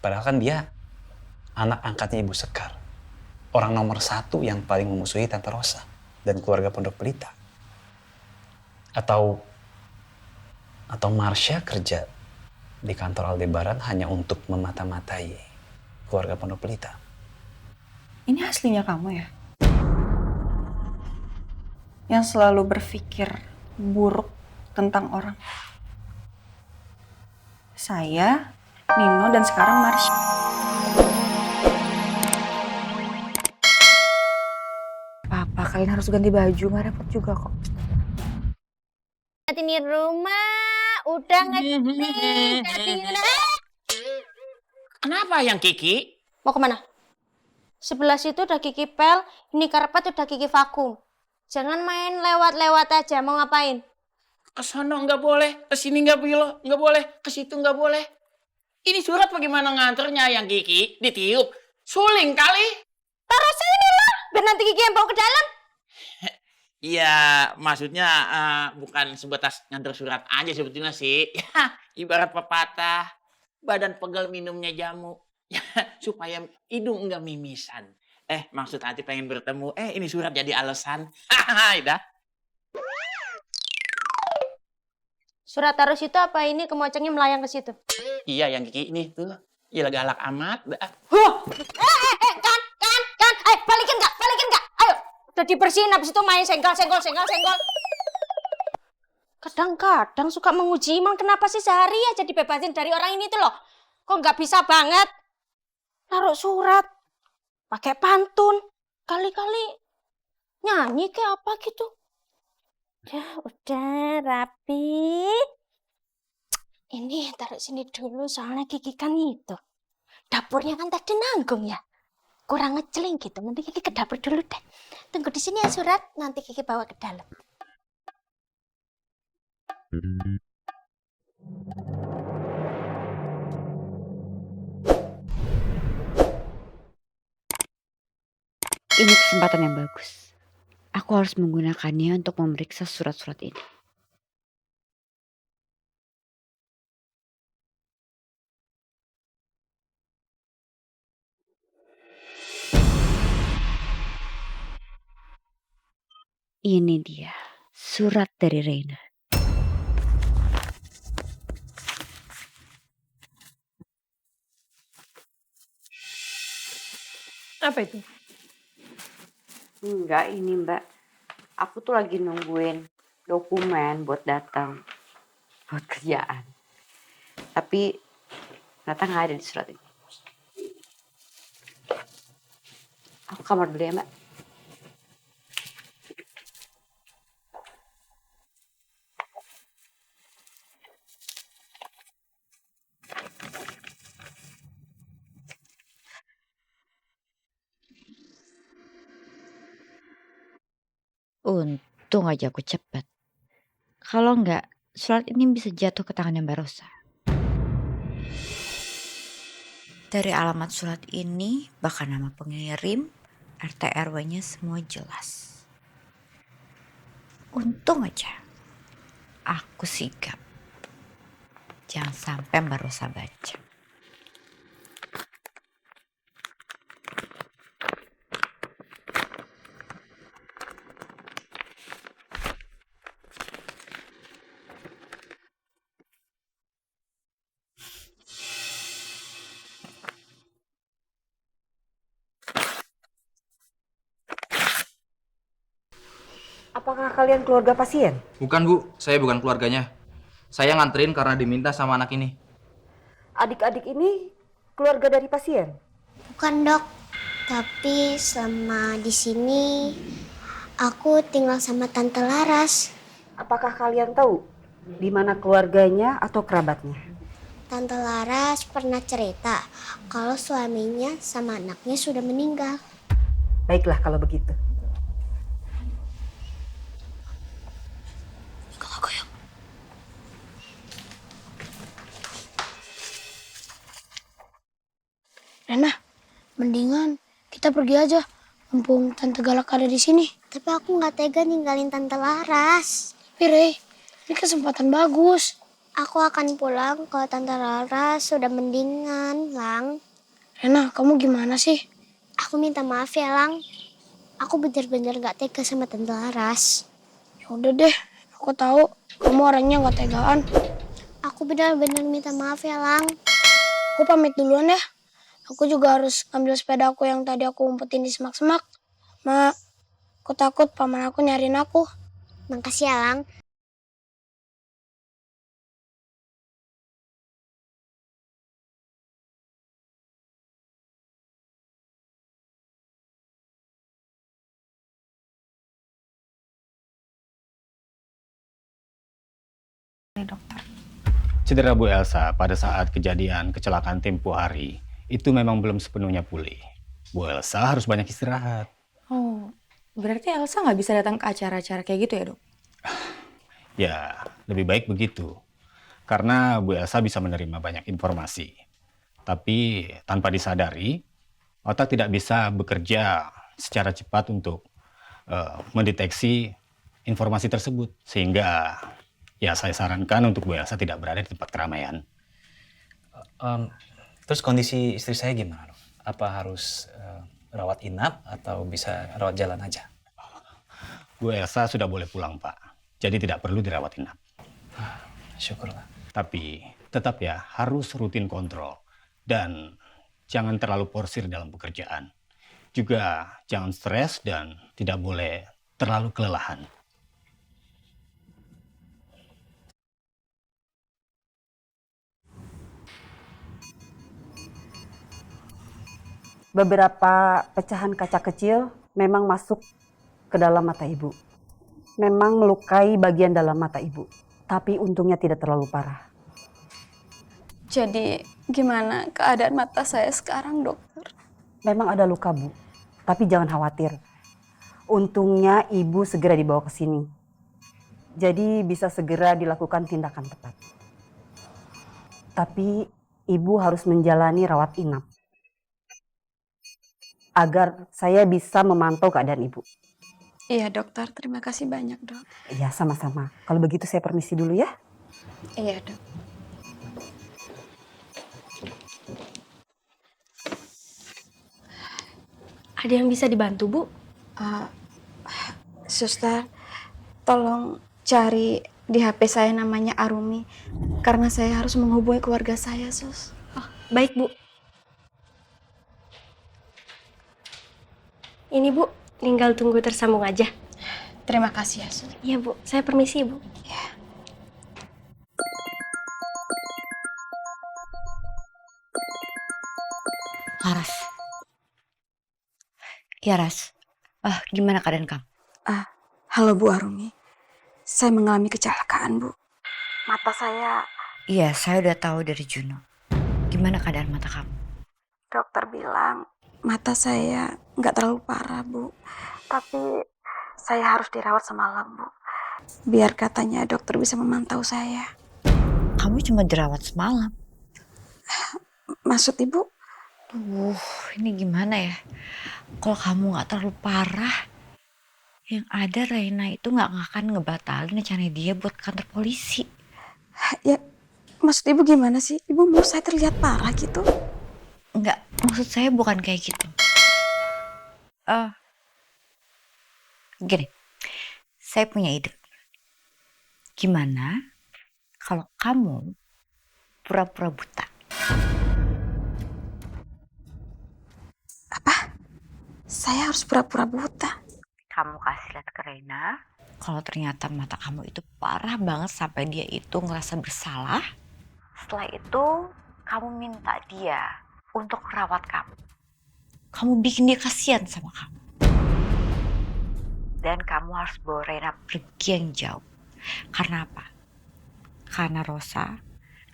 Padahal kan dia anak angkatnya Ibu Sekar. Orang nomor 1 yang paling memusuhi Tante Rosa dan keluarga Pondok Pelita. Atau Marsha kerja di kantor Aldebaran hanya untuk memata-matai keluarga Pondok Pelita. Ini aslinya kamu ya? Yang selalu berpikir buruk tentang orang. Saya, Nino, dan sekarang Marsha. Papa, kalian harus ganti baju, nggak repot juga kok. Ini rumah udah ngetik. Kenapa yang Kiki? Mau kemana? Sebelah situ udah Kiki pel, ini karpet udah Kiki vakum. Jangan main lewat-lewat aja, mau ngapain? Ke sono nggak boleh, ke sini nggak boleh, ke situ nggak boleh. Ini surat bagaimana nganternya yang Kiki? Ditiup, suling kali. Taruh sini lah, biar nanti Kiki yang bawa ke dalam. Iya, maksudnya bukan sebatas nganter surat aja sebetulnya sih. Ibarat pepatah, badan pegel minumnya jamu. Supaya hidung nggak mimisan. Maksud hati pengen bertemu. Ini surat jadi alasan. Ida. Surat taruh situ apa ini kemocengnya melayang ke situ? Iya, yang Kiki ini tuh. Iya, galak amat. Kan. Balikin nggak? Ayo. Udah dibersihin, habis itu main senggol. Kadang-kadang suka menguji iman, kenapa sih sehari aja dibebasin dari orang ini tuh loh? Kok nggak bisa banget? Taruh surat, pakai pantun, kali-kali nyanyi kayak apa gitu. Udah rapi. Ini taruh sini dulu, soalnya Kiki kan itu. Dapurnya kan tadi nanggung ya. Kurang ngeceling gitu, nanti Kiki ke dapur dulu deh. Tunggu di sini ya surat, nanti Kiki bawa ke dalam. Ini kesempatan yang bagus. Aku harus menggunakannya untuk memeriksa surat-surat ini. Ini dia, surat dari Reina. Apa itu? Enggak, ini Mbak. Aku tuh lagi nungguin dokumen buat datang. Buat kerjaan. Tapi ternyata nggak ada di surat ini. Aku kamar dulu ya Mbak. Untung aja aku cepet. Kalau enggak, surat ini bisa jatuh ke tangannya Mbak Rosa. Dari alamat surat ini, bahkan nama pengirim, RT RW-nya semua jelas. Untung aja, aku sigap. Jangan sampai Mbak Rosa baca. Apakah kalian keluarga pasien? Bukan Bu, saya bukan keluarganya. Saya nganterin karena diminta sama anak ini. Adik-adik ini keluarga dari pasien? Bukan dok, tapi selama di sini aku tinggal sama Tante Laras. Apakah kalian tahu di mana keluarganya atau kerabatnya? Tante Laras pernah cerita kalau suaminya sama anaknya sudah meninggal. Baiklah kalau begitu. Rena, mendingan kita pergi aja. Mumpung Tante Galak ada di sini. Tapi aku nggak tega ninggalin Tante Laras. Tapi Rey, ini kesempatan bagus. Aku akan pulang kalau Tante Laras sudah mendingan, Lang. Rena, kamu gimana sih? Aku minta maaf ya, Lang. Aku bener-bener gak tega sama Tante Laras. Ya udah deh, aku tahu kamu orangnya gak tegaan. Aku benar-benar minta maaf ya, Lang. Aku pamit duluan ya. Aku juga harus ambil sepeda aku yang tadi aku umpetin di semak-semak. Ma, aku takut paman aku nyariin aku. Makasih ya, Lang. Cedera Bu Elsa pada saat kejadian kecelakaan tempo hari itu memang belum sepenuhnya pulih. Bu Elsa harus banyak istirahat. Oh, berarti Elsa nggak bisa datang ke acara-acara kayak gitu ya, Dok? Ya, lebih baik begitu. Karena Bu Elsa bisa menerima banyak informasi. Tapi tanpa disadari, otak tidak bisa bekerja secara cepat untuk mendeteksi informasi tersebut. Sehingga ya saya sarankan untuk Bu Elsa tidak berada di tempat keramaian. Terus kondisi istri saya gimana, Dok? Apa harus rawat inap atau bisa rawat jalan aja? Bu Elsa sudah boleh pulang, Pak. Jadi tidak perlu dirawat inap. Syukurlah. Tapi tetap ya harus rutin kontrol. Dan jangan terlalu porsir dalam pekerjaan. Juga jangan stres dan tidak boleh terlalu kelelahan. Beberapa pecahan kaca kecil memang masuk ke dalam mata ibu. Memang melukai bagian dalam mata ibu. Tapi untungnya tidak terlalu parah. Jadi gimana keadaan mata saya sekarang, dokter? Memang ada luka, Bu. Tapi jangan khawatir. Untungnya ibu segera dibawa ke sini. Jadi bisa segera dilakukan tindakan tepat. Tapi ibu harus menjalani rawat inap. Agar saya bisa memantau keadaan ibu. Iya, dokter. Terima kasih banyak, Dok. Iya, sama-sama. Kalau begitu saya permisi dulu ya. Iya, Dok. Ada yang bisa dibantu, Bu? Suster, tolong cari di HP saya namanya Arumi. Karena saya harus menghubungi keluarga saya, Sus. Oh, baik, Bu. Ini, Bu. Tinggal tunggu tersambung aja. Terima kasih ya, Sus. Iya, Bu. Saya permisi, Bu. Ya. Laras. Ya, Ras. Gimana keadaan kamu? Halo, Bu Arumi. Saya mengalami kecelakaan, Bu. Mata saya... Iya, saya udah tahu dari Juno. Gimana keadaan mata kamu? Dokter bilang mata saya nggak terlalu parah, Bu. Tapi saya harus dirawat semalam, Bu. Biar katanya dokter bisa memantau saya. Kamu cuma dirawat semalam. Maksud Ibu? Ini gimana ya? Kalau kamu nggak terlalu parah, yang ada Reina itu nggak akan ngebatalin rencana dia buat kantor polisi. Ya, maksud Ibu gimana sih? Ibu mau saya terlihat parah gitu? Enggak, maksud saya bukan kayak gitu. Gini, saya punya ide. Gimana kalau kamu pura-pura buta? Apa? Saya harus pura-pura buta? Kamu kasih lihat ke Reina, kalau ternyata mata kamu itu parah banget sampai dia itu ngerasa bersalah. Setelah itu, kamu minta dia untuk rawat kamu. Kamu bikin dia kasihan sama kamu. Dan kamu harus bawa Reina pergi yang jauh. Karena apa? Karena Rosa,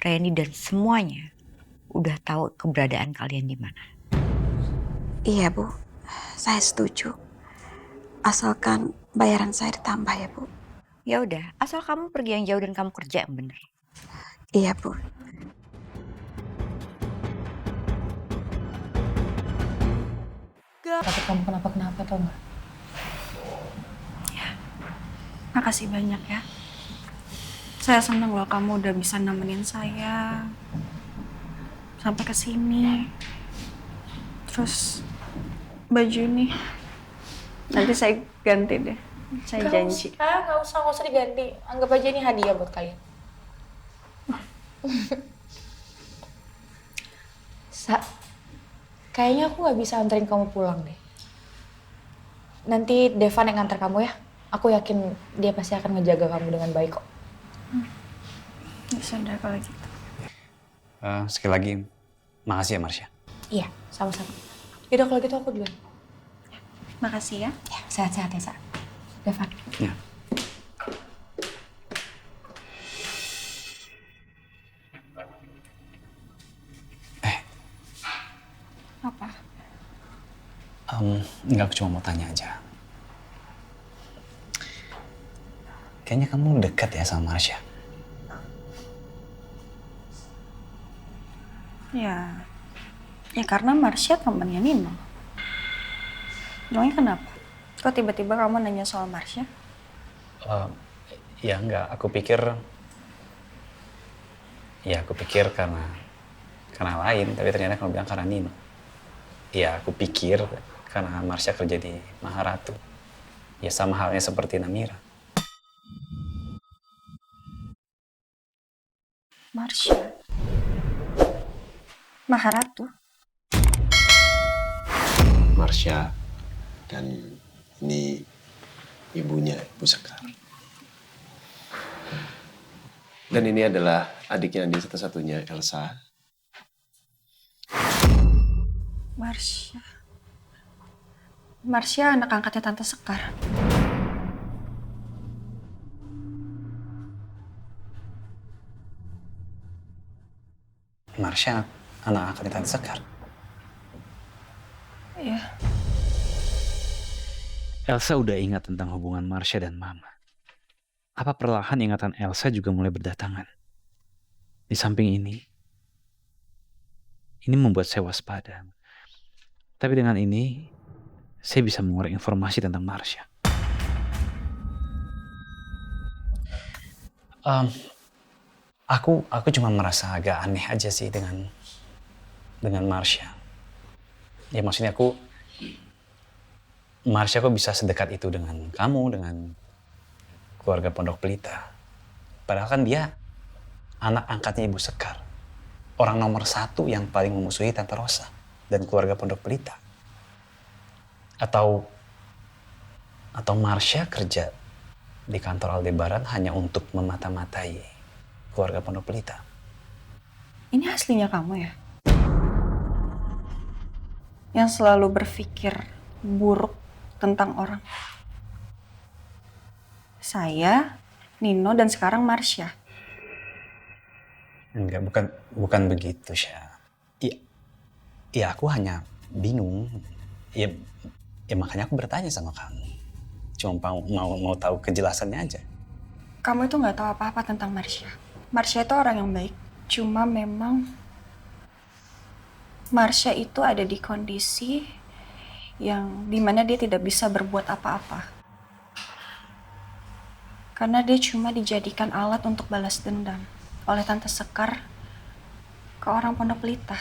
Reni dan semuanya udah tahu keberadaan kalian di mana. Iya, Bu. Saya setuju. Asalkan bayaran saya ditambah ya, Bu. Ya udah, asal kamu pergi yang jauh dan kamu kerja yang bener. Iya, Bu. Takut kamu kenapa-kenapa tau gak? Makasih banyak ya. Saya senang loh kamu udah bisa nemenin saya sampai ke sini. Terus baju ini nanti saya ganti deh. Saya janji. Nggak usah diganti. Anggap aja ini hadiah buat kalian. Kayaknya aku nggak bisa anterin kamu pulang deh. Nanti Devan yang nganter kamu ya. Aku yakin dia pasti akan ngejaga kamu dengan baik kok. Ya sudah kalau gitu. Sekali lagi, makasih ya Marsha. Iya, sama-sama. Yaudah kalau gitu aku duluan. Makasih ya. Ya, sehat-sehat ya, Sa. Devan. Ya. Apa? Enggak, aku cuma mau tanya aja. Kayaknya kamu dekat ya sama Marsha. Ya karena Marsha temannya Nino. Emangnya kenapa? Kok tiba-tiba kamu nanya soal Marsha? Ya enggak, aku pikir karena lain, tapi ternyata kamu bilang karena Nino. Ya aku pikir karena Marsha kerja di Maharatu. Ya sama halnya seperti Namira. Marsha? Maharatu? Marsha, dan ini ibunya Bu Sekar. Dan ini adalah adiknya Andi satu-satunya, Elsa. Marsha? Marsha anak angkatnya Tante Sekar. Marsha anak angkatnya Tante Sekar. Iya. Elsa udah ingat tentang hubungan Marsha dan Mama. Apa perlahan ingatan Elsa juga mulai berdatangan? Di samping ini membuat saya waspada. Tapi dengan ini, saya bisa mengorek informasi tentang Marsha. Aku cuma merasa agak aneh aja sih dengan Marsha. Ya maksudnya Marsha kok bisa sedekat itu dengan kamu, dengan keluarga Pondok Pelita. Padahal kan dia anak angkatnya Ibu Sekar. Orang nomor 1 yang paling memusuhi Tante Rosa dan keluarga Pondok Pelita. Atau Marsha kerja di kantor Aldebaran hanya untuk memata-matai keluarga Pondok Pelita. Ini aslinya kamu ya? Yang selalu berpikir buruk tentang orang. Saya, Nino, dan sekarang Marsha. Enggak, bukan begitu, Syah. Ya aku hanya bingung. Ya makanya aku bertanya sama kamu. Cuma mau tahu kejelasannya aja. Kamu itu nggak tahu apa-apa tentang Marsha. Marsha itu orang yang baik. Cuma memang Marsha itu ada di kondisi yang dimana dia tidak bisa berbuat apa-apa. Karena dia cuma dijadikan alat untuk balas dendam oleh Tante Sekar ke orang Pondok Pelita.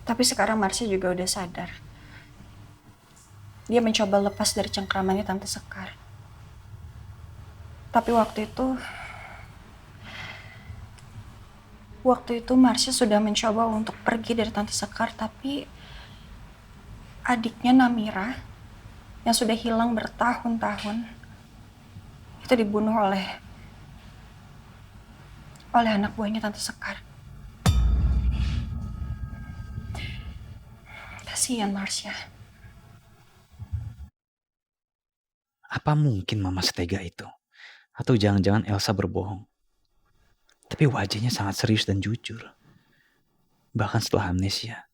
Tapi sekarang Marsha juga udah sadar. Dia mencoba lepas dari cengkramannya Tante Sekar. Tapi waktu itu Marsha sudah mencoba untuk pergi dari Tante Sekar, tapi adiknya Namira yang sudah hilang bertahun-tahun itu dibunuh oleh anak buahnya Tante Sekar. Kasihan Marsha. Apa mungkin Mama setega itu? Atau jangan-jangan Elsa berbohong? Tapi wajahnya sangat serius dan jujur. Bahkan setelah amnesia,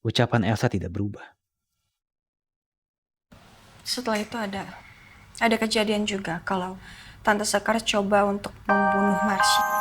ucapan Elsa tidak berubah. Setelah itu ada kejadian juga kalau Tante Sekar coba untuk membunuh Marsha.